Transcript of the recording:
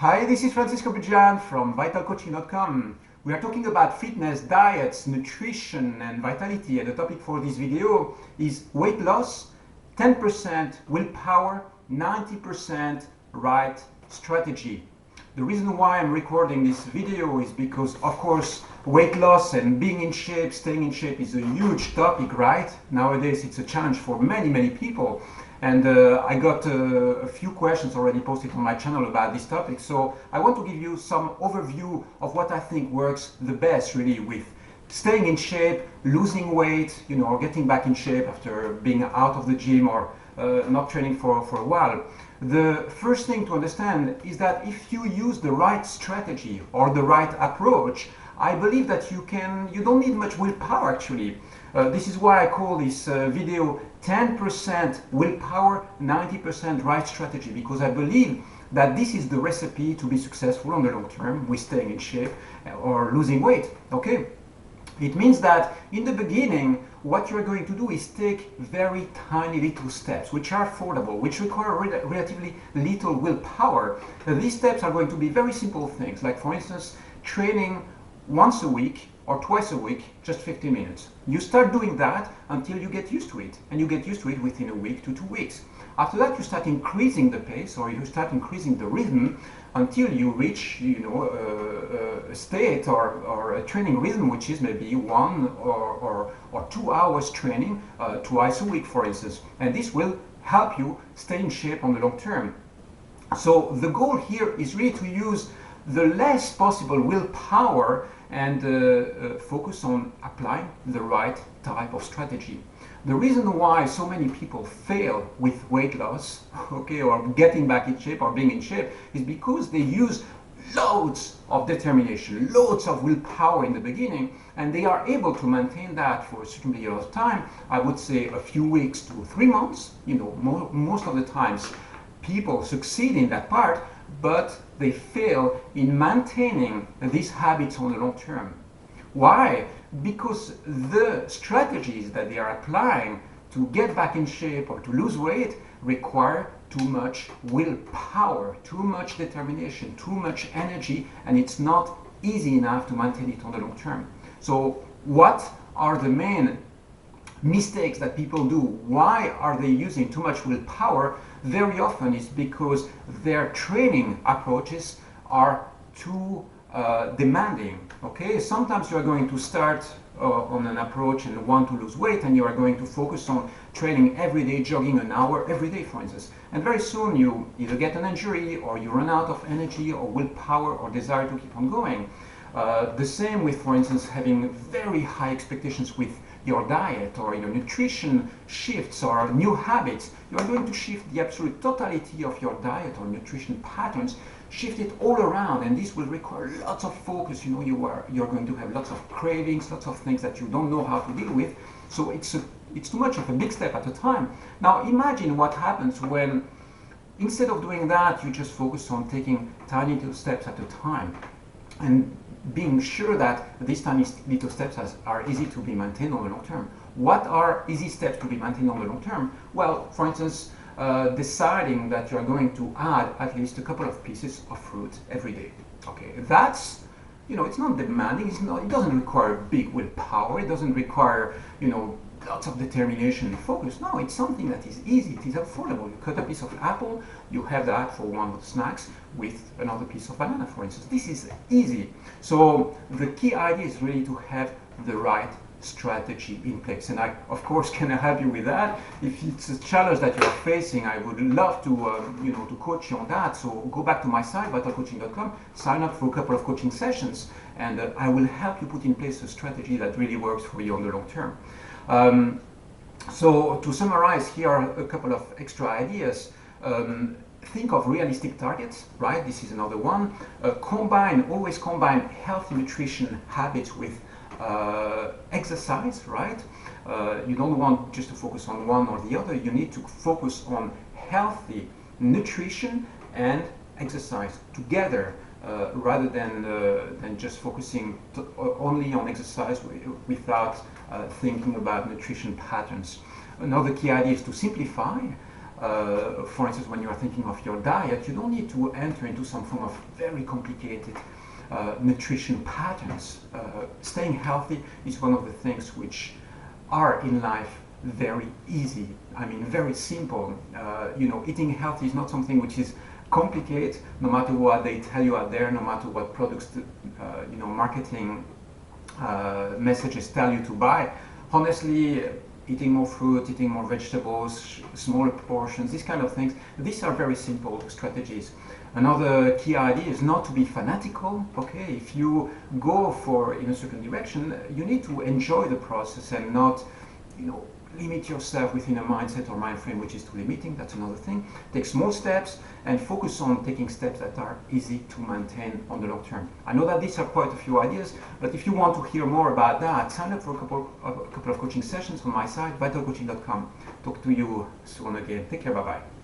Hi, this is Francisco Bijan from vitalcoaching.com. We are talking about fitness, diets, nutrition and vitality, and the topic for this video is weight loss, 10% willpower, 90% right strategy. The reason why I'm recording this video is because, of course, weight loss and being in shape, staying in shape is a huge topic, right? Nowadays it's a challenge for many people. And I got a few questions already posted on my channel about this topic. So I want to give you some overview of what I think works the best really with staying in shape, losing weight, or getting back in shape after being out of the gym or not training for a while. The first thing to understand is that if you use the right strategy or the right approach, I believe that you don't need much willpower actually. This is why I call this video 10% willpower, 90% right strategy, because I believe that this is the recipe to be successful on the long term with staying in shape or losing weight. Okay? It means that in the beginning, what you're going to do is take very tiny little steps, which are affordable, which require relatively little willpower. These steps are going to be very simple things, like for instance, training once a week or twice a week, just 15 minutes. You start doing that until you get used to it, and you get used to it within a week to 2 weeks. After that, you start increasing the pace, or you start increasing the rhythm until you reach, a state or a training rhythm, which is maybe 1 or 2 hours training twice a week, for instance. And this will help you stay in shape on the long term. So the goal here is really to use the less possible willpower and focus on applying the right type of strategy. The reason why so many people fail with weight loss, okay, or getting back in shape or being in shape, is because they use loads of determination, loads of willpower in the beginning, and they are able to maintain that for a certain period of time. I would say a few weeks to 3 months. Most of the times people succeed in that part, but they fail in maintaining these habits on the long term. Why? Because the strategies that they are applying to get back in shape or to lose weight require too much willpower, too much determination, too much energy, and it's not easy enough to maintain it on the long term. So what are the main mistakes that people do? Why are they using too much willpower? Very often it's because their training approaches are too demanding. Okay, sometimes you are going to start on an approach and want to lose weight, and you are going to focus on training every day, jogging an hour every day, for instance. And very soon you either get an injury, or you run out of energy or willpower or desire to keep on going. The same with, for instance, having very high expectations with your diet or your nutrition shifts or new habits. You are going to shift the absolute totality of your diet or nutrition patterns, shift it all around, and this will require lots of focus. You're going to have lots of cravings, lots of things that you don't know how to deal with. So it's too much of a big step at a time. Now imagine what happens when instead of doing that, you just focus on taking tiny little steps at a time and being sure that these tiny little steps are easy to be maintained on the long term. What are easy steps to be maintained on the long term? Well, for instance, deciding that you're going to add at least a couple of pieces of fruit every day. Okay, that's, it's not demanding, it doesn't require big willpower, it doesn't require, lots of determination and focus. No, it's something that is easy, it is affordable. You cut a piece of apple, you have that for one of the snacks with another piece of banana, for instance. This is easy. So the key idea is really to have the right strategy in place, and I of course can help you with that. If it's a challenge that you're facing, I would love to to coach you on that. So go back to my site vitalcoaching.com, sign up for a couple of coaching sessions, and I will help you put in place a strategy that really works for you on the long term. So to summarize, here are a couple of extra ideas. Think of realistic targets, right? This is another one. Always combine healthy nutrition habits with exercise, right? You don't want just to focus on one or the other. You need to focus on healthy nutrition and exercise together, rather than just focusing only on exercise without thinking about nutrition patterns. Another key idea is to simplify. For instance, when you are thinking of your diet, you don't need to enter into some form of very complicated nutrition patterns. Staying healthy is one of the things which are in life very easy. I mean, very simple. Eating healthy is not something which is complicated, no matter what they tell you out there, no matter what products, marketing messages tell you to buy. Honestly, eating more fruit, eating more vegetables, smaller portions, these kind of things, these are very simple strategies. Another key idea is not to be fanatical. Okay, if you go in a certain direction, you need to enjoy the process and not, limit yourself within a mindset or mind frame which is too limiting. That's another thing. Take small steps and focus on taking steps that are easy to maintain on the long term. I know that these are quite a few ideas, but if you want to hear more about that, sign up for a couple of coaching sessions on my site, vitalcoaching.com. Talk to you soon again. Take care. Bye-bye.